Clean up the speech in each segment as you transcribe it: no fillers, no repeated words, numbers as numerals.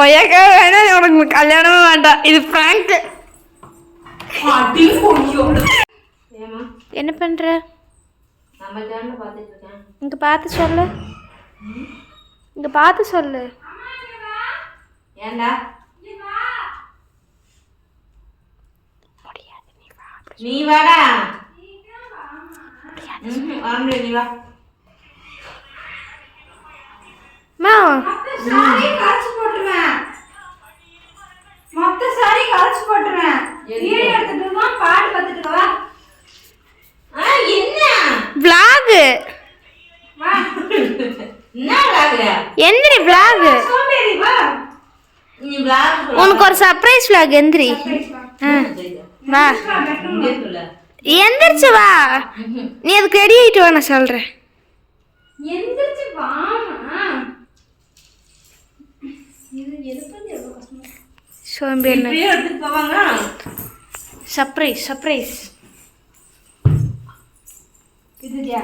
கொய்யாக்கா வேணா உனக்கு கல்யாணமே வேண்டாம், இது பிராங்க். என்ன பண்ற? இங்க பார்த்து சொல்லு, இங்க பார்த்து சொல்லு. ஏண்டா நீ வாடா, நீ வா. மா சாரி கலச்சு போட்டுறேன், மொத்த சாரி கலச்சு போட்டுறேன். வீடியோ எடுத்துட்டு வா, பாட்டு பார்த்துட்டு வா. என்ன vlog வா, என்ன vlog? எந்திரி vlog. சோம்பேறி வா. நீ vlog உனக்கு ஒரு சர்ப்ரைஸ் vlog. எந்திரி வா, எந்திரிச்சு வா. நீ அதுக்கு ரெடி ஆயிட்டு வா, நான் சொல்றேன். எந்திரிச்சு வாமா. இது எடுப்பது எவ்வளவு கஷ்டமா. சோம்பேறி. இப்படியே எடுத்துட்டு போவாங்க. Surprise surprise. இதுயா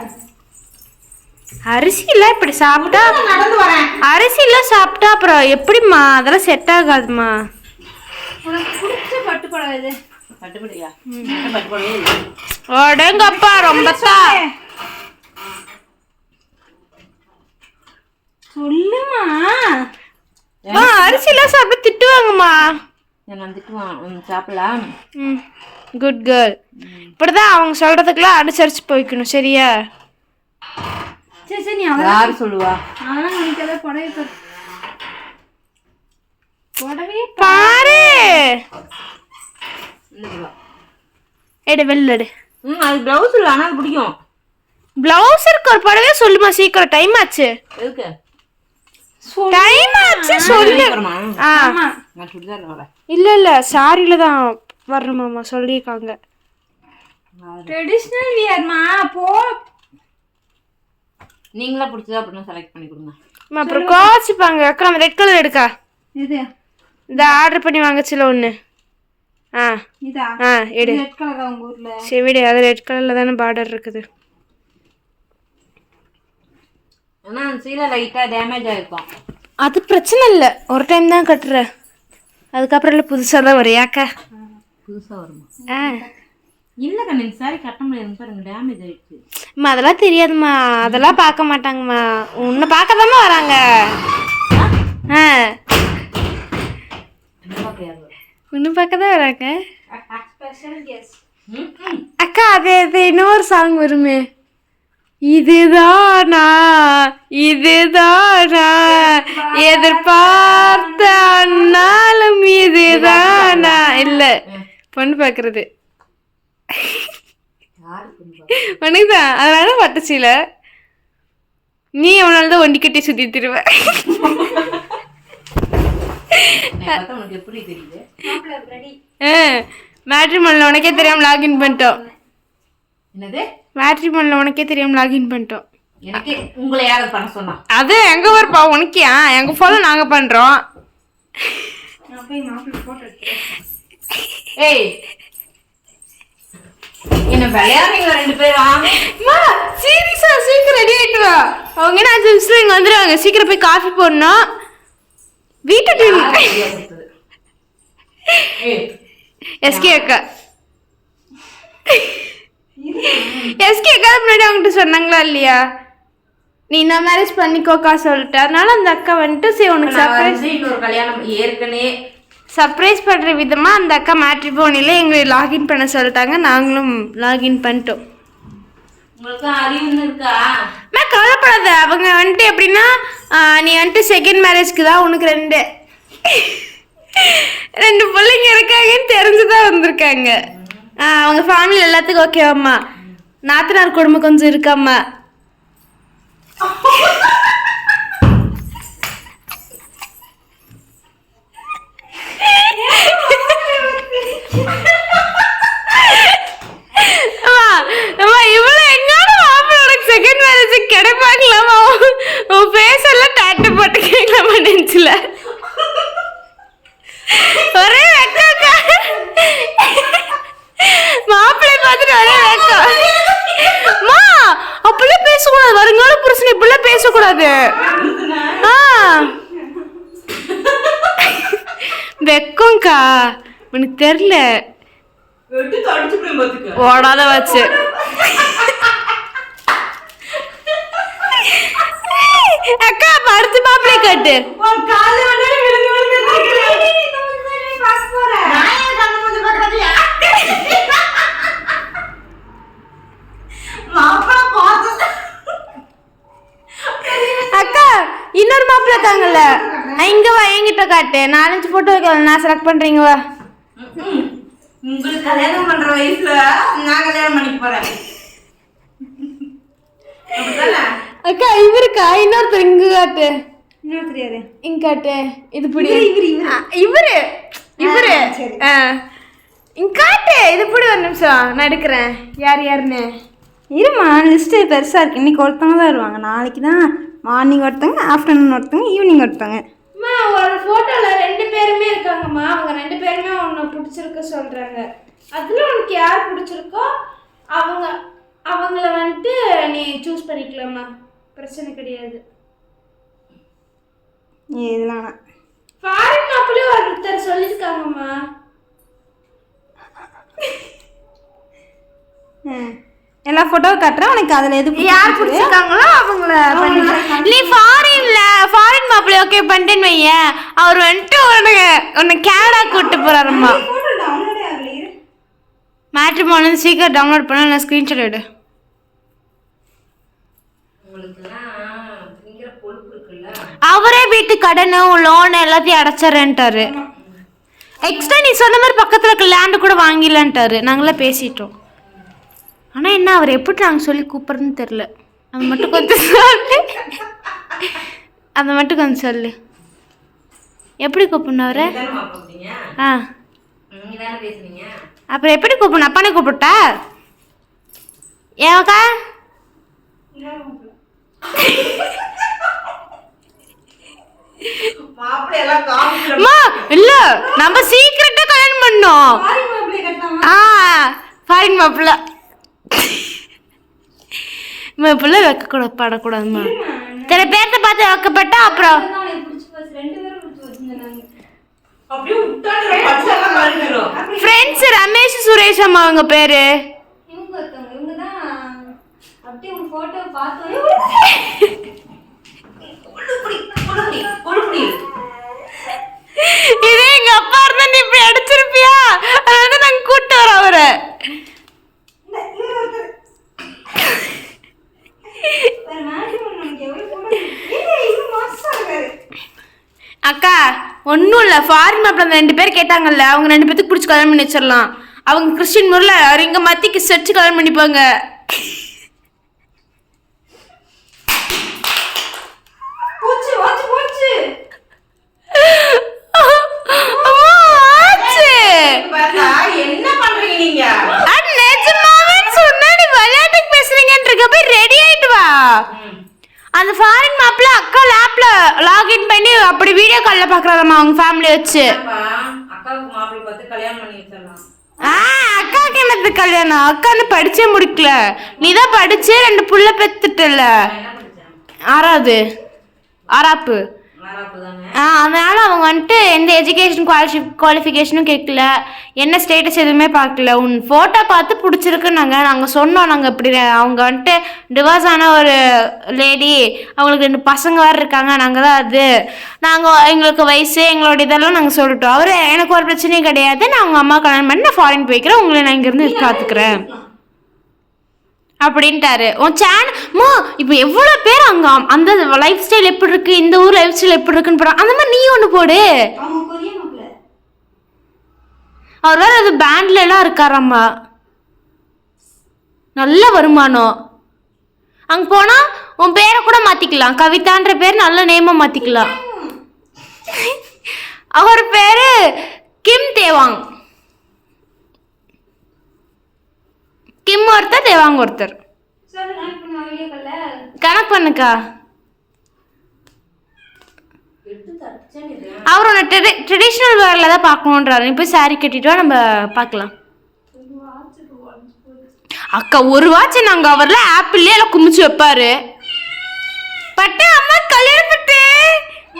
அரிசிலாம் இப்படி சாப்பிட்டா, நடந்து வரேன். அரிசிலாம் சாப்பிட்டா அப்புறம் எப்படிம்மா? அதெல்லாம் செட் ஆகாதுமா. உனக்கு பிடிச்ச பட்டு புடவை இது. பட்டுப்படியா? பட்டுப்படியே அடேங்கப்பா, ரொம்ப சொல்லுமா. அரிசிலாம் சாப்பிட்டு திட்டுவாங்கம்மா. நான் திட்டுவான், சாப்பிடலாம். Good girl. இப்படிதான் அவங்க சொல்றதுக்குலாம் அனுசரிச்சு போய்க்கணும், சரியா? சரி சரி, நீ யாரு சொல்லுவா? அதெல்லாம் நினைக்காத. புடவை பாரு, புடவையே பாரு. எடு வெளில எடு. அது பிளவுஸ் இல்லை, ஆனால் பிடிக்கும். பிளவுஸ் இருக்கு, ஒரு புடவையே சொல்லுமா சீக்கிரம், டைம் ஆச்சு. எதுக்கு டைம் ஆச்சு சொல்லு. நான் சுடிதார் வரேன். இல்ல இல்ல, சாரியில தான் வரணுமாமா சொல்லியிருக்காங்க. ட்ரெடிஷ்னல் வியர்மா போ. நீங்களா பிடிச்சதா அப்படின்னா செலக்ட் பண்ணி கொடுங்க. அப்புறம் கோச்சிப்பாங்க. அக்கா அந்த ரெட் கலர் எடுக்கா. இது இந்த ஆர்டர் பண்ணி வாங்கச்சுல ஒன்று. இதா? எடு. ரெட் கலரா உங்க ஊர்ல? சரி விடு, அது ரெட் கலர்ல தானே பார்டர் இருக்குது. ஆனா சீலை லைட்டா டேமேஜ் ஆயிருக்கும். அது பிரச்சனை இல்லை, ஒரு டைம் தான் கட்டுற. அதுக்கப்புறம் இல்லை, புதுசாக தான் வரும். ஏக்கா புதுசா வருமா? இல்ல கண்ணு, சாரி கட்ட முடியாது பாருங்க, டேமேஜ் ஆயிடுச்சு. அம்மா அதெல்லாம் தெரியாதும்மா, அதெல்லாம் பார்க்க மாட்டாங்கம்மா. உன்னை பார்க்க தாம்மா வராங்க. உன்னை பார்க்க தான் வராங்க. Special guest. அக்கா அது இது இன்னொரு சாங் வருமே, இதுதானா இதுதானா எதிர்பார்த்த அண்ணாலும் இதுதானா. இல்ல பொண்ணு பாக்குறது உனக்குதான், அதனால பட்டுச்சில நீ அவனால்தான் ஒண்டி கட்டி சுத்தி திருவ. எப்படி தெரியுது? மேட்ரிமோனில் உனக்கே தெரியாம லாகின் பண்ணிட்டோம். என்னது? மேட்ரிமோனில் உனக்கே தெரியாம லாகின் பண்ணிட்டோம். எனக்கு உங்களை யாரும் பண்ண சொன்னா? அது எங்க வருப்பா உனக்கியா? எங்க ஃபாலோ நாங்க பண்றோம். நான் போய் மாப்பிள்ளை போட்டோ எடுத்துறேன். ஏய் என்ன விளையாடுறீங்க ரெண்டு பேரும்? சீரியஸா சீக்கிரம் ரெடி ஆயிட்டு வா. அவங்க என்ன 5 நிமிஷத்துல இங்க வந்துருவாங்க. சீக்கிரம் போய் காஃபி போடணும். வீட்டு எஸ்கே அக்கா, எஸ்கே அக்கா முன்னாடி அவங்ககிட்ட சொன்னாங்களா இல்லையா, நீ என்ன மேரேஜ் பண்ணிக்கோக்கா சொல்லிட்டு. அதனால அந்த அக்கா வந்துட்டு சரி உனக்கு சர்ப்ரைஸ், இன்னொரு கல்யாணம் ஏற்கனவே சர்ப்ரைஸ் பண்ணுற விதமாக அந்த அக்கா மேட்ரிமோனியில் எங்களை லாகின் பண்ண சொல்லிட்டாங்க. நாங்களும் லாகின் பண்ணிட்டோம். உங்களுக்கு அறிவுன்னு இருக்கா? நான் கவலைப்படாத. அவங்க வந்துட்டு எப்படின்னா, நீ வந்துட்டு செகண்ட் மேரேஜ்க்கு தான் உனக்கு 2 பிள்ளைங்க இருக்காங்கன்னு தெரிஞ்சுதான் வந்திருக்காங்க. அவங்க ஃபேமிலி எல்லாத்துக்கும் ஓகேவாம்மா. நாத்தனார் குடும்பம் கொஞ்சம் இருக்காம்மா. இவ்வளோ எங்காவது மாப்பிள்ளோட செகண்ட் மேரேஜ் கிடைப்பாங்களாமா? உன் ஃபேஸ் எல்லாம் டாட்டு போட்டு கேட்கலாமா நெஞ்சில்? ஒரே வெக்கா மாப்பிள்ளை பார்த்துட்டு ஒரே வெக்கம். அப்பெல்லாம் பேசக்கூடாது, வருங்கால புருஷன் இப்பெல்லாம் பேசக்கூடாது. இருக்கும்க்கா, எனக்கு தெரியல. ஓடாத வச்சு அக்கா அடுத்து மாப்பிள்ளை கட்டு. அக்கா இன்னொரு மாப்பிள்ளை இருக்காங்கல்ல, இங்க வா, என்கிட்ட காட்டு. 4-5 போட்டோ வைக்கல, நான் செலக்ட் பண்றீங்க வா. உங்களுக்கு கல்யாணம் பண்ற வயசுல நான் கல்யாணம் பண்ணிக்க போறேன். அக்கா இவருக்கா, இன்னொருத்தர் இங்க காட்டு. இன்னொருத்தர் யாரு? இங்க காட்டு. இது புடி. இவரு இங்க காட்டு. இது புடி, ஒரு நிமிஷம் நான் எடுக்கிறேன். யார் யாருன்னு இருமா, லிஸ்ட்டு பெருசாக இருக்குது. இன்றைக்கி ஒருத்தவங்க தான் வருவாங்க, நாளைக்கு தான் மார்னிங் ஒருத்தவங்க, ஆஃப்டர்நூன் ஒருத்தவங்க, ஈவினிங் ஒருத்தவங்க. அம்மா ஒரு ஃபோட்டோவில் 2 பேருமே இருக்காங்கம்மா. அவங்க 2 பேருமே உன்னை பிடிச்சிருக்கு சொல்கிறாங்க. அதில் உனக்கு யார் பிடிச்சிருக்கோ அவங்கள வந்துட்டு நீ சூஸ் பண்ணிக்கலாமா, பிரச்சனை கிடையாது. இதெல்லாம் ஃபாரின் மாப்பிள்ளை ஒருத்தர் சொல்லியிருக்காங்கம்மா. எல்லா ஃபோட்டோவும் காட்டுறேன், உனக்கு அதில் எது யார் பிடிச்சிருக்காங்களோ அவங்கள பண்ணிக்கலாம். நீ ஃபாரின் மாப்பிள்ளை ஓகே பண்ணிட்டேன்னு வையேன், அவர் வந்துட்டு உன்னை கேனடா கூப்பிட்டு போகிறாருமா. மேட்ரிமோனி சீக்கிரம் டவுன்லோட் பண்ண, நான் ஸ்க்ரீன்ஷாட் எடு. அவரே வீட்டு கடனு லோன் எல்லாத்தையும் அடைச்சிடறேன்ட்டாரு. எக்ஸ்ட்ரா நீ சொன்ன மாதிரி பக்கத்தில் இருக்க லேண்டு கூட வாங்கிடலான்ட்டாரு. நாங்களாம் பேசிட்டோம். ஆனால் என்ன அவர் எப்படி நாங்கள் சொல்லி கூப்பிட்றதுன்னு தெரில. அது மட்டும் கொஞ்சம் சொல்லு. அதை மட்டும் கொஞ்சம் சொல்லு. எப்படி கூப்பிடணும் அவரை? ஆ அப்புறம் எப்படி கூப்பிடணும்? அப்பானே கூப்பிட்டா ஏக்கா? இல்ல நம்ம சீக்கிரட்டா கல்யாணம் பண்ணோம். ஃபாரின் மாப்பிள்ள மாப்பிள்ள வைக்க படக்கூடாதுமா. சில பேர்த்த பார்த்து வைக்கப்பட்டா அப்புறம் ஃப்ரெண்ட்ஸ் ரமேஷ் சுரேஷ் அம்மா அவங்க பேரு. இதே எங்க அப்பா இருந்தா நீ இப்படி அடிச்சிருப்பியா? அதனால நாங்க கூட்டு வரோம் அவரை. அக்கா ஒன்றும் இல்லை, ஃபாரின் மாப்பிள்ள 2 பேர் கேட்டாங்கல்ல, அவங்க 2 பேத்துக்கு பிடிச்சி கல்யாணம் பண்ணி வச்சிடலாம். அவங்க கிறிஸ்டின் முறையில் அவர் இங்கே மத்திக்கு செச்சு கல்யாணம் பண்ணிப்பாங்க. என்ன பண்றீங்க நீங்க? நிஜமாவே சொன்னா நீ விளையாட்டுக்கு பேசுறீங்கன்றக்க போய் ரெடி ஆயிட்டு வா. அந்த ஃபாரின் மாப்பிள்ள அக்கா லேப்ல லாகின் பண்ணி அப்படி வீடியோ கால்ல பாக்குறாராமா அவங்க ஃபேமிலி வச்சு. அக்காவுக்கு மாப்பிள்ளை பார்த்து கல்யாணம் பண்ணி வச்சிடலாம். அக்காவுக்கு என்னது கல்யாணம்? அக்கான்னு படிச்சே முடிக்கல. நீ தான் படிச்சு 2 புள்ள பெத்துட்டல. 6ஆப்பு. அதனால அவங்க வந்துட்டு எந்த எஜுகேஷன் குவாலிஃபிகேஷனும் கேட்கல, என்ன ஸ்டேட்டஸ் எதுவுமே பார்க்கல. உன் ஃபோட்டோ பார்த்து பிடிச்சிருக்குன்னாங்க. நாங்கள் சொன்னோம், நாங்கள் இப்படி அவங்க வந்துட்டு டிவோர்ஸ் ஆன ஒரு லேடி, அவங்களுக்கு 2 பசங்க வேறு இருக்காங்க, நாங்கள் தான் அது, நாங்கள் எங்களுக்கு வயசு எங்களோட இதெல்லாம் நாங்கள் சொல்லிட்டோம். அவர் எனக்கு ஒரு பிரச்சனையும் கிடையாது, நான் அவங்க அம்மா கல்யாணம் பண்ணி நான் ஃபாரின் போய்க்கிறேன், உங்களை நான் இங்கேருந்து பார்த்துக்கிறேன் அப்படின்ட்டாரு. உன் சேனல் இப்போ எவ்வளோ பேர் அங்கே அந்த லைஃப் ஸ்டைல் எப்படி இருக்கு, இந்த ஊர் லைஃப் ஸ்டைல் எப்படி இருக்குன்னு போகிறான். அந்த மாதிரி நீ ஒன்று போடு. அவர் வேறு அது பேண்ட்ல எல்லாம் இருக்காராம்மா, நல்ல வருமானம். அங்கே போனால் உன் பேரை கூட மாற்றிக்கலாம், கவிதான்ற பேர் நல்ல நேமாக மாற்றிக்கலாம். அவர் பேர் கிம் தேவாங். கிம் ஒருத்தர், தேவாங்க ஒருத்தர். கணக்கு பண்ணுக்கா. அவர் ஒன்று ட்ரெடிஷ்னல் வேரில் தான் பார்க்கணுன்றாரு. நீ போய் சாரி கட்டிட்டு வா, நம்ம பார்க்கலாம். அக்கா ஒரு வாட்ச் நாங்கள் அவரில் ஆப்பிள்லேயே எல்லாம் குமிச்சு வைப்பாரு. பட்டு அம்மா கல்யாணம் பட்டு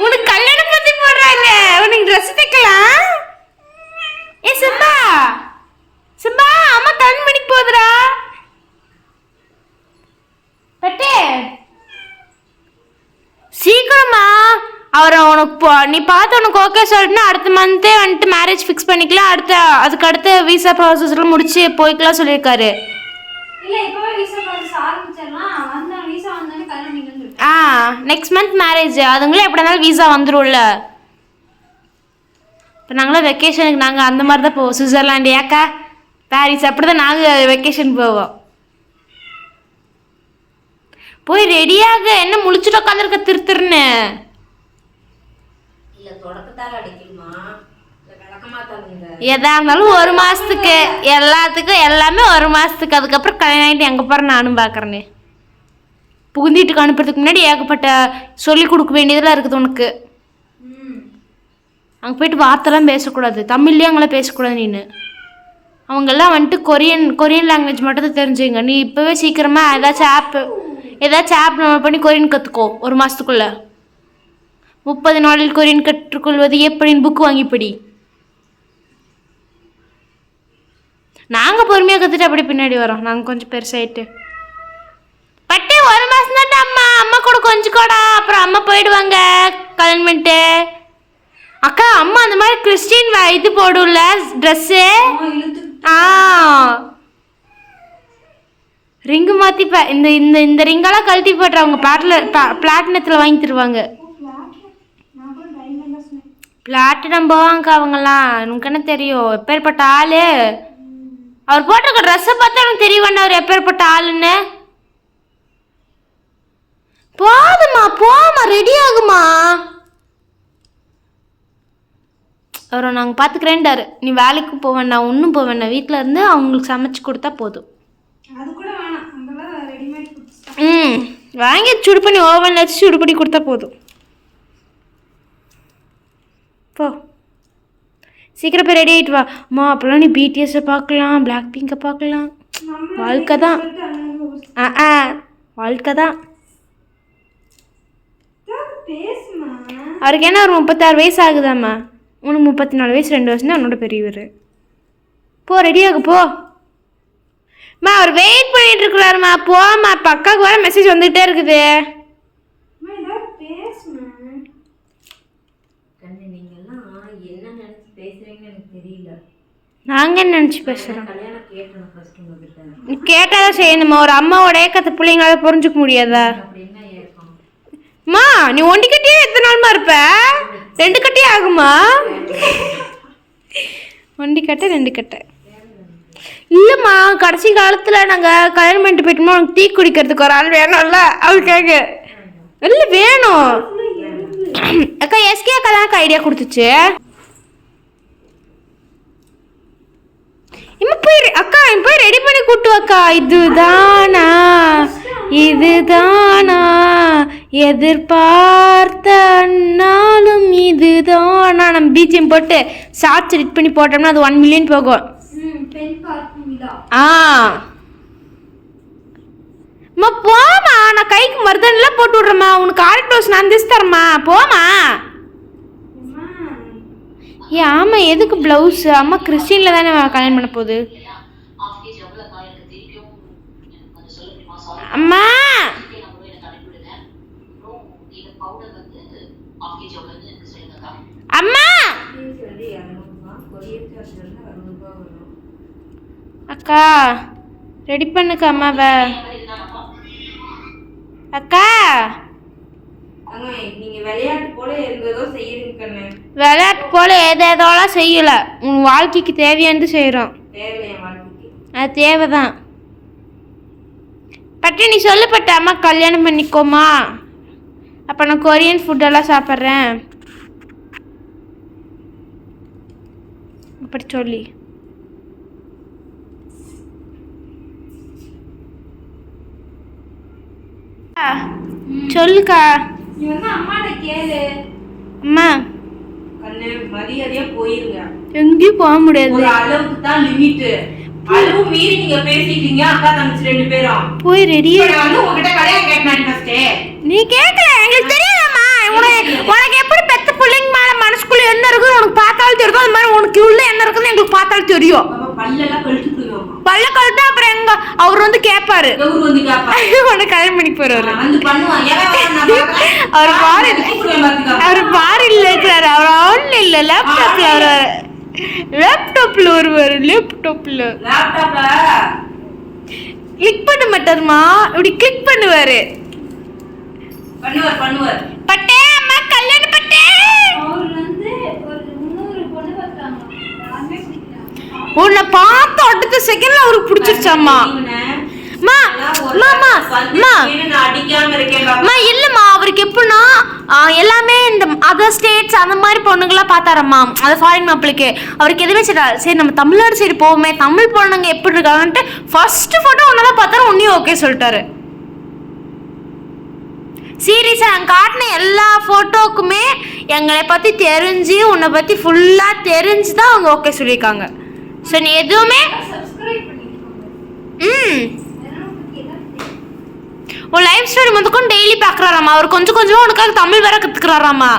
உனக்கு கல்யாணம் பற்றி போடுறாங்க, உனக்கு ட்ரெஸ் தைக்கலாம். அவரை உனக்கு நீ பார்த்து உனக்கு ஓகே சொல்லிட்டுனா அடுத்த மந்த்தே வந்துட்டு மேரேஜ் ஃபிக்ஸ் பண்ணிக்கலாம். அதுக்கு அடுத்த விசா ப்ராசஸ்லாம் முடிச்சு போய்க்கலாம் சொல்லியிருக்காரு. இல்லை இப்போவே விசா ப்ராசஸ் ஆரம்பிச்சிடலாம். விசா வந்தோடனே கல்யாணம் பண்ணிக்கலாம். Next month marriage. அதுங்களே எப்படி இருந்தாலும் விசா வந்துடும்ல. இப்போ நாங்களாம் வெக்கேஷனுக்கு நாங்கள் அந்த மாதிரி தான் போவோம். சுவிட்சர்லாண்டு, ஏக்கா பாரிஸ், அப்படி தான் நாங்கள் வெக்கேஷன் போவோம். போய் ரெடியாக என்ன முழிச்சுட்டு உட்காந்துருக்க திருத்துருன்னு. எதா இருந்தாலும் 1 மாதத்துக்கு, எல்லாத்துக்கும் எல்லாமே 1 மாதத்துக்கு. அதுக்கப்புறம் கல்யாணம் ஆகிட்டு எங்கே போகிற நானும் பார்க்குறேன்னு. புகுந்திட்டுக்கு அனுப்புறதுக்கு முன்னாடி ஏகப்பட்ட சொல்லி கொடுக்க வேண்டியதெல்லாம் இருக்குது உனக்கு. அங்கே போயிட்டு வார்த்தைலாம் பேசக்கூடாது, தமிழ்லேயும் அங்கெல்லாம் பேசக்கூடாது. நீನು அவங்கெல்லாம் வந்துட்டு கொரியன் லாங்குவேஜ் மட்டும் தான் தெரிஞ்சுங்க. நீ இப்போவே சீக்கிரமாக ஏதாச்சும் ஆப் நம்ம பண்ணி கொரியன் கற்றுக்கோ. 1 மாதத்துக்குள்ளே 30 நாளில் கொரியன் கற்றுக்கொள்வது எப்படின்னு புக்கு வாங்கி படி. நாங்கள் பொறுமையாக கற்றுட்டு அப்படி பின்னாடி வரோம். நாங்கள் கொஞ்சம் பெருசாகிட்டு பட்டு 1 மாதம் தான் அம்மா கூட கொஞ்சம் கூடா. அப்புறம் அம்மா போயிடுவாங்க கல்யாணம் பண்ணிட்டு. அக்கா அம்மா அந்த மாதிரி கிறிஸ்டின் இது போடும்ல ட்ரெஸ்ஸு. ரிங்கு மாற்றி இந்த இந்த இந்த ரிங்கெல்லாம் கழட்டி போட்டுற அவங்க பிளாட்டினத்தில் வாங்கி தருவாங்க. பிளாட்டினம் போவாங்க அவங்கெல்லாம். எனக்கு என்ன தெரியும் எப்பேற்பட்ட ஆள். அவர் போட்டிருக்க ட்ரெஸ்ஸை பார்த்தா எனக்கு தெரிய வேண்டாம் அவர் எப்பேற்பட்ட ஆளுன்னு. போமா ரெடி ஆகுமா. அவரை நாங்கள் பார்த்துக்கிறேன்டாரு. நீ வேலைக்கு போவேண்ணா, ஒன்றும் போவேண்ணா, வீட்டில் இருந்து அவங்களுக்கு சமைச்சு கொடுத்தா போதும். வாங்கி சுடு பண்ணி ஓவனில் வச்சு சுடு பண்ணி கொடுத்தா போதும். போ சீக்கிரம் போய் ரெடி ஆகிட்டு வா. அம்மா அப்போல்லாம் நீ பிடிஎஸை பார்க்கலாம், பிளாக் பிங்கை பார்க்கலாம். வாழ்க்கை தான். வாழ்க்கை தான். அவருக்கு என்ன ஒரு 36 வயசு ஆகுதாம்மா. உனக்கு 34 வயசு, 2 வருஷம் தான் உன்னோட பெரியவர். போ ரெடியாகு போ. மா அவர் வெயிட் பண்ணிட்டு இருக்கிறாருமா. போமா இப்போ அக்காவுக்கு வர மெசேஜ் வந்துகிட்டே இருக்குது. நாங்கள் என்ன நினச்சி பேசுகிறோம். கேட்டால் செய்யணுமா. ஒரு அம்மாவோட ஏக்கத்தை பிள்ளைங்களால புரிஞ்சுக்க முடியாதா. மா நீ 1 கட்டியே எத்தனை நாளுமா இருப்ப. 2 கட்டியே ஆகுமா. 1 கட்டை 2 கட்டை இல்லைம்மா. கடைசி காலத்தில் நாங்கள் கல்யாணம் பண்ணிட்டு போயிட்டோமோ உனக்கு டீ குடிக்கிறதுக்கு ஒரு ஆள் வேணும்ல. அவளுக்காக இல்லை வேணும். அக்கா எஸ்கே அக்கா தான் அக்கா ஐடியா கொடுத்துச்சு. அக்கா போய் ரெடி பண்ணி கூட்டு அக்கா. இதுதானா எதிர்பார்த்த நாளும் இதுதானா. நம்ம பிஜிஎம் போட்டு ஷார்ட்ஸ் எடிட் பண்ணி போட்டோம்னா அது 1 மில்லியன் போகும். போமா நான் கைக்கு மருதானெல்லாம் போட்டு விட்றேம்மா. உனக்கு ஆர்ட் டோஸ் நான் திஸ் தரேம்மா. போமா. ஆமாம் எதுக்கு ப்ளவுஸ். அம்மா கிறிஸ்டினில் தானே கல்யாணம் பண்ண போகுது. அம்மா அம்மா அக்கா ரெடி பண்ணுக்க அம்மாவை. அக்கா விளையாட்டு போல ஏதேதோலாம் செய்யல. உன் வாழ்க்கைக்கு தேவையானது செய்கிறோம். அது தேவைதான். பட்டு நீ சொல்லு பட்டு அம்மா கல்யாணம் பண்ணிக்கோமா. அப்போ நான் கொரியன் ஃபுட்டெல்லாம் சாப்பிட்றேன் அப்படி சொல்லி. சொல்லுக்கா. அம்மா எங்கேயும் போக முடியாது. போய் ரெடியா நீ கேட்கல. எங்களுக்கு தெரியாதம்மா. உனக்கு எப்படி பெத்த பிள்ளைங்க மேல மனசுக்குள்ள என்ன இருக்குது உனக்கு பார்த்தாலும் தெரியும். அது மாதிரி உனக்கு உள்ள என்ன இருக்குன்னு எங்களுக்கு பார்த்தாலும் தெரியும். பல்ல கழுட்டு அப்புறம் எங்க அவர் வந்து கேட்பாரு. உனக்கு கல்யாணம் பண்ணி போறாரு. அவர் பாரு அவர் பாரில் இருக்கிறாரு. அவர் ஆன்லைன் இல்ல, லேப்டாப்ல வருவாரு. லேப்டாப்ல கிளிக் பண்ண மாட்டாருமா, இப்படி கிளிக் பண்ணுவாரு. பட்டே அம்மா கல்யாணம் பட்டே. உன்னை பார்த்த அடுத்த செகண்ட்ல அவருக்கு பிடிச்சிருச்சாம்மா. இல்லம்மா, அவருக்கு எப்படின்னா எல்லாமே இந்த அதர் ஸ்டேட்ஸ் அந்த மாதிரி பொண்ணுங்களாம் பார்த்தாரம்மா, அது ஃபாரின் மாப்பிளைக்கு. அவருக்கு எதுவுமே சரி நம்ம தமிழ்நாடு சைடு போவோமே, தமிழ் பொண்ணுங்க எப்படி இருக்காங்கன்ட்டு ஃபர்ஸ்ட் போட்டோ ஒன்னதான் பார்த்தாரு, உன்னையும் ஓகே சொல்லிட்டாரு. சீரியஸா நாங்கள் காட்டின எல்லா ஃபோட்டோக்குமே எங்களை பற்றி தெரிஞ்சு உன்னை பற்றி ஃபுல்லாக தெரிஞ்சு தான் அவங்க ஓகே சொல்லியிருக்காங்க. ஸோ நீ எதுவுமே உன் லைஃப் ஸ்டைல் முதற்கொண்டு டெய்லி பார்க்குறாராம்மா. அவர் கொஞ்சம் கொஞ்சமாக உனக்காக தமிழ் வேற கற்றுக்குறாராம்மா.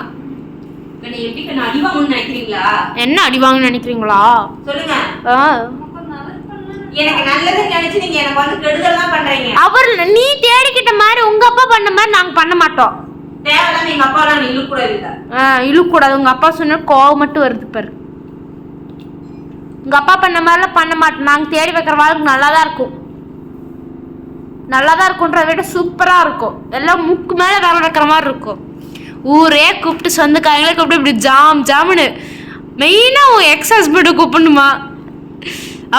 என்ன அடி வாங்க நினைக்கிறீங்களா? அவர் நீ தேடிக்கிட்ட மாதிரி உங்க அப்பா பண்ண மாதிரி நாங்க பண்ண மாட்டோம். இழுக்கூடாது. உங்க அப்பா சொன்ன கோவம் மட்டும் வருது பாரு. உங்க அப்பா பண்ண மாதிரிலாம் பண்ண மாட்டோம். நாங்க தேடி வைக்கிற வாழ்க்கை நல்லாதான் இருக்கும். நல்லாதான் இருக்கும்ன்றத விட சூப்பரா இருக்கும். எல்லாம் முக்கு மேல வேலை வைக்கிற மாதிரி இருக்கும். ஊரே கூப்பிட்டு சொந்தக்காரங்களே கூப்பிட்டு இப்படி ஜாமுன்னு மெயினா உன் எக்ஸ் ஹஸ்பண்டை கூப்பிடணுமா.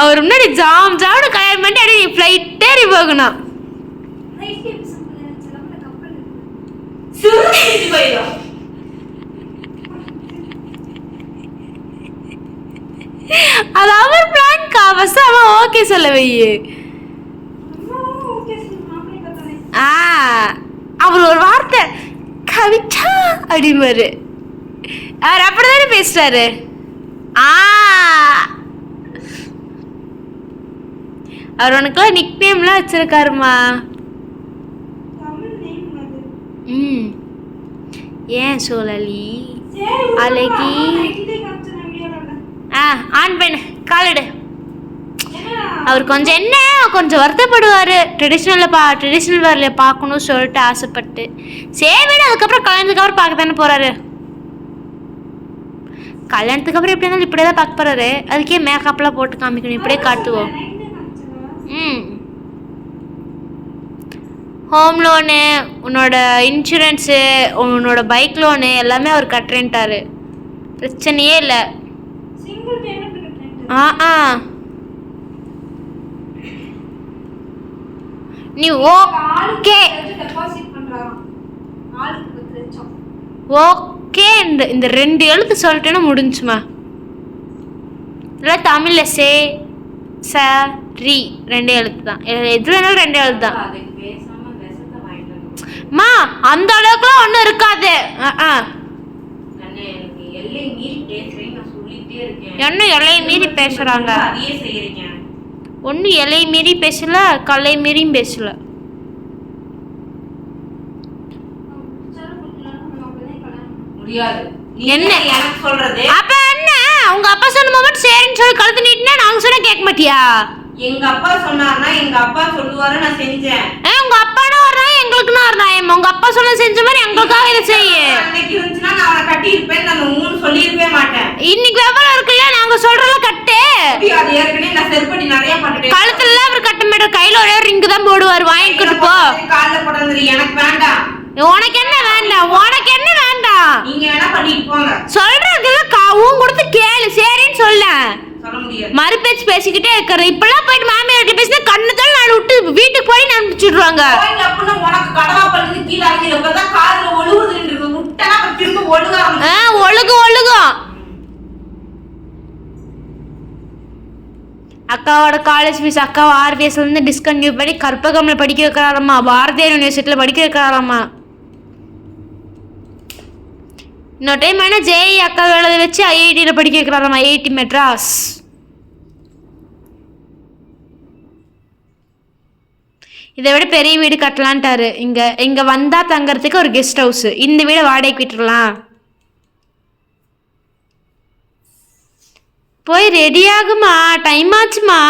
அவர் முன்னாடி ஜாமுன்னு கல்யாணம் பண்ணி அப்படியே நீ ஃப்ளைட் ஏறி போகணும். அது அவர் பிளான் ஃபர்ஸ்ட் அவன் ஓகே சொல்ல வையே. அவர் ஒரு வார்த்தை கவிச்சா அப்படின்பாரு. அவர் அப்படிதானே பேசுறாரு. அவர் உனக்குலாம் நிக் நேம்லாம் வச்சிருக்காருமா. ஏன் சோழலி அழகி ஆன் பண்ணு காலடு. அவர் கொஞ்சம் வருத்தப்படுவார். ட்ரெடிஷ்னல் வேர்ல பார்க்கணும்னு சொல்லிட்டு ஆசைப்பட்டு சேவிட. அதுக்கப்புறம் கல்யாணத்துக்கு அப்புறம் பார்க்க தானே போறாரு. கல்யாணத்துக்கு அப்புறம் எப்படி இருந்தாலும் இப்படியே தான் பார்க்க போறாரு. அதுக்கே மேக்கப்லாம் போட்டு காமிக்கணும், இப்படியே காட்டுவோம். ஹோம் லோனு, உன்னோட இன்சூரன்ஸு, உன்னோட பைக் லோனு எல்லாமே அவர் கட்டுறேன்ட்டாரு. பிரச்சனையே இல்லை. நீ ஓகே இந்த 2 எழுத்து சொல்லிட்டேன்னா முடிஞ்சுமா. இல்லை தமிழ்ல சே ச ரி 2 எழுத்து தான். எது வேணாலும் 2 எழுத்து தான். மா அந்த அளவுக்குலாம் ஒன்றும் இருக்காது. என்ன எல்லை மீறி பேசுறாங்க? ஒன்னும் எல்லை மீறி பேசல, கல்லை மீறியும் பேசல. என்ன சொல்றது? அப்ப என்ன உங்க அப்பா சொன்ன மாதிரி சரின்னு சொல்லி கழுத்து நீட்டினா நாங்க சொன்னா கேட்க மாட்டியா? எங்க அப்பா சொன்னார்னா எங்க அப்பா சொல்லுவாரு, நான் செஞ்சேன். உங்க அப்பானா ஒரு நாய், எங்களுக்குனா ஒரு நாயம். உங்க அப்பா சொன்ன செஞ்ச மாதிரி எங்களுக்காக இதை செய்ய. அன்னைக்கு இருந்துச்சுன்னா நான் அவனை கட்டி இருப்பேன். நான் மூணு சொல்லியிருக்கவே மாட்டேன். இன்னைக்கு விவரம் இருக்குல்ல, நாங்க சொல்றதெல்லாம் கட்டு. அது ஏற்கனவே நான் செருப்படி நிறைய பண்ணிட்டேன். கழுத்துல அவர் கட்ட மாட்டார், கையில ஒரே ரிங்கு தான் போடுவார். வாங்கிக்கிட்டு போ. கால்ல போடுறது எனக்கு வேண்டாம். உனக்கு என்ன வேண்டாம்? உனக்கு என்ன வேண்டாம்? நீங்க வேணா பண்ணிட்டு போங்க. சொல்றதுல காவும் கொடுத்து கேளு. சரின்னு சொல்ல மறுபேச்சு பேசிக்கிட்டே இருக்கிற. இப்பெல்லாம் போயிட்டு மாமியார் பேசினா கண்ணுத்தால் நான் விட்டு வீட்டுக்கு போய் அனுப்பிச்சுடுவாங்க. உனக்கு கடவா பண்ணது கீழே இறங்கிதான் காதுல ஒழுகுதுன்னு விட்டா திரும்ப ஒழுகும். அக்காவோட காலேஜ் ஃபீஸ் அக்காவை RBSல இருந்து டிஸ்கன்டினியூ பண்ணி கற்பகம்ல படிக்க வைக்கிறாராமா. பாரதியார் யூனிவர்சிட்டியில படிக்க வைக்கிறாராமா. இன்னொரு டைம் வேணா JEE அக்கா வேலை வச்சு IITல படிக்க வைக்கிறாராமா. IIT மெட்ராஸ். இதை விட பெரிய வீடு கட்டலான்ட்டாரு. இங்க வந்தா தங்கறதுக்கு ஒரு கெஸ்ட் ஹவுஸ். இந்த வீடை வாடகைக்கு விட்டுறலாம். போய் ரெடி ஆகுமா, டைம் ஆச்சுமா.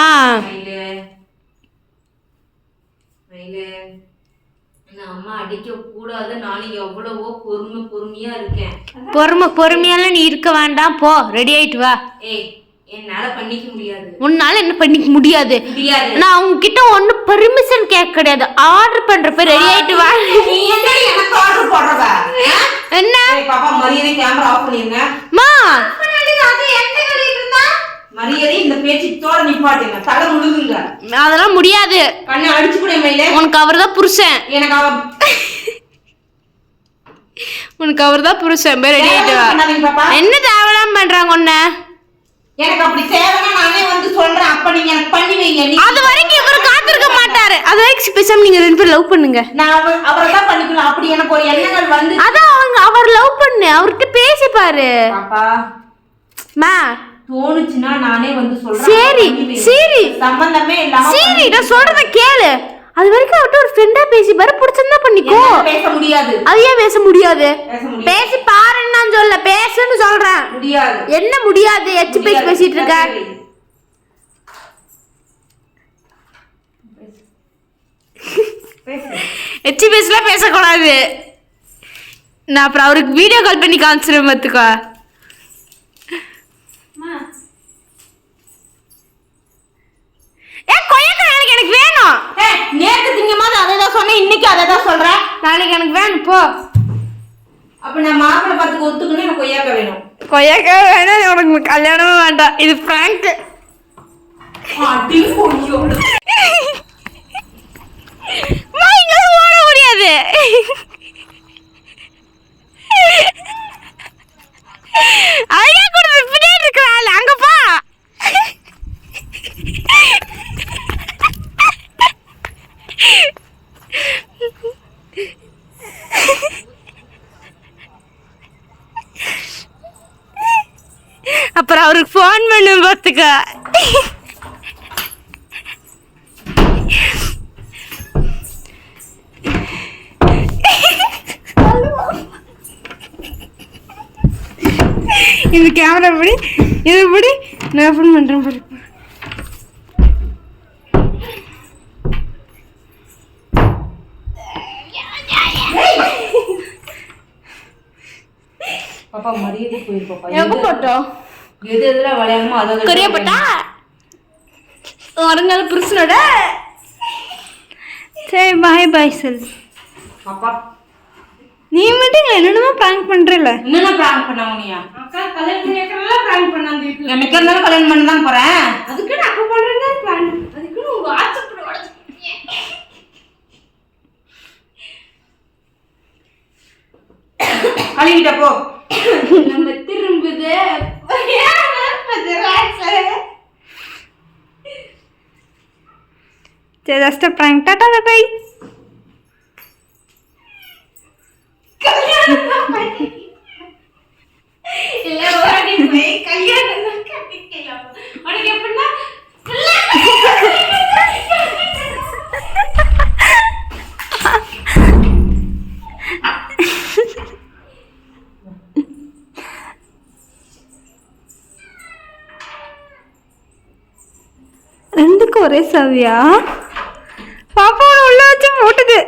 நான் அம்மா அடிக்க கூடாது, நானும் எவ்வளவோ பொறுமையா இருக்கேன். பொறுமையால நீ இருக்க வேண்டாம், போ ரெடி ஆயிட்டு வா. ஏய், என்னால பண்ணிக்க முடியாது. உன்னால என்ன பண்ணிக்க முடியாது? நான் அவங்க கிட்ட ஒண்ணு பெர்மிஷன் கேட்க கிடையாது, ஆர்டர் பண்றப்ப ரெடி ஆயிட்டு வா. நீ என்ன எனக்கு ஆர்டர் போடுறத? என்ன பாப்பா மரியாதை கேமரா ஆஃப் பண்ணிருங்க. மா அது என்ன சொல்லிட்டு இருந்தா? மரியாதை இந்த பேச்சுத்தோட நிப்பாட்டுங்க, தலை முழுகுங்க. அதெல்லாம் முடியாது. கண்ணை அடிச்சு கூட மேலே. உனக்கு அவர்தான் புருஷன். எனக்கு உனக்கு அவர்தான் புருஷன். ரெடி ஆயிட்டு வா. என்ன தேவலாம் பண்றாங்க உன்ன? எனக்கு அப்படி தேவைன்னா நானே வந்து சொல்றேன். அப்ப நீங்க எனக்கு பண்ணி வைங்க. அது வரைக்கும் இவர் காத்திருக்க மாட்டாரு. அது வரைக்கும் பேசாம நீங்க 2 பேரும் லவ் பண்ணுங்க. நான் அவரை தான் பண்ணிக்கலாம். அப்படி எனக்கு ஒரு எண்ணங்கள் வந்து அதான் அவர் லவ் பண்ணு, அவர்கிட்ட பேசி பாரு. பாப்பா மா தோணுச்சுன்னா நானே வந்து சொல்றேன். சரி சம்பந்தமே இல்லாம சரி நான் சொல்றத கேளு. அது வரைக்கும் அவர்கிட்ட ஒரு ஃப்ரெண்டா பேசி பாரு, பிடிச்சிருந்தா பண்ணிக்கோ. பேச முடியாது. அது ஏன் பேச முடியாது? பேசி பாருன்னு நான் சொல்ல, பேசுன்னு சொல்றேன். முடியாது. என்ன முடியாது? எச்சு பேசிட்டு இருக்க. எச்சு பேசலாம், பேசக்கூடாது. நான் அப்புறம் அவருக்கு வீடியோ கால் பண்ணி காமிச்சிருவேன் பார்த்துக்கோ. எனக்கு வேணும். நேத்து திங்கமாவது அதை தான் சொன்னேன், இன்னைக்கு அதை தான் சொல்றேன். நாளைக்கு எனக்கு வேணும் போ. அப்ப நான் மாப்பிள்ளை பார்த்து ஒத்துக்கணும். எனக்கு கொய்யாக்கா வேணும். கொய்யாக்கா வேணும். உனக்கு கல்யாணமும் வேண்டாம். இது பிராங்க். ஓட முடியாது. ஐயா கூட இப்படியே இருக்கிறாள். அங்கப்பா அப்புறம் அவருக்கு ஃபோன் பண்ணு பார்த்துக்க. இது கேமரா எப்படி இது எப்படி நான் ஃபோன் பண்றேன் பாரு. பாப்பா மரியாதை போயிருப்பா. எங்க போட்டோம்? எது எதுல விளையாடணுமோ அதாவது கொரியப்பட்டா வருங்கால புருஷனோட. சரி பாய் பாய் சொல். பாப்பா நீ மட்டும் என்னென்னமோ பிராங்க் பண்றல. என்னென்ன பிராங்க் பண்ணாங்க நீயா? அக்கா கல்யாணம் பண்ணிக்கிறதெல்லாம் பிராங்க் பண்ணாங்க. வீட்டுல எனக்கு இருந்தாலும் கல்யாணம் பண்ண தான் போறேன். அதுக்கு நான் அப்ப பண்றேன்னா பிராங்க். அதுக்கு உங்க வாட்ஸ்அப்ல உடைச்சிட்டீங்க. கழுவிட்ட போ. நம்ம திரும்புது. சரி ஜஸ்ட் பிராங்க். Tata bye. ரெண்டுக்கும் ஒரே சவியா? பாப்பா உள்ள வச்சு போட்டுது.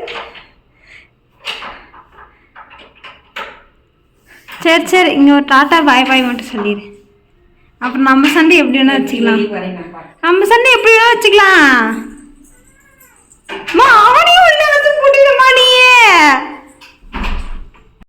சரி சரி இங்க ஒரு டாட்டா பாய் பாய் மட்டும் சொல்லிடு. அப்புறம் நம்ம சண்டை எப்படி வேணா வச்சுக்கலாம். நம்ம சண்டை எப்படி வேணா வச்சுக்கலாம். அவனையும்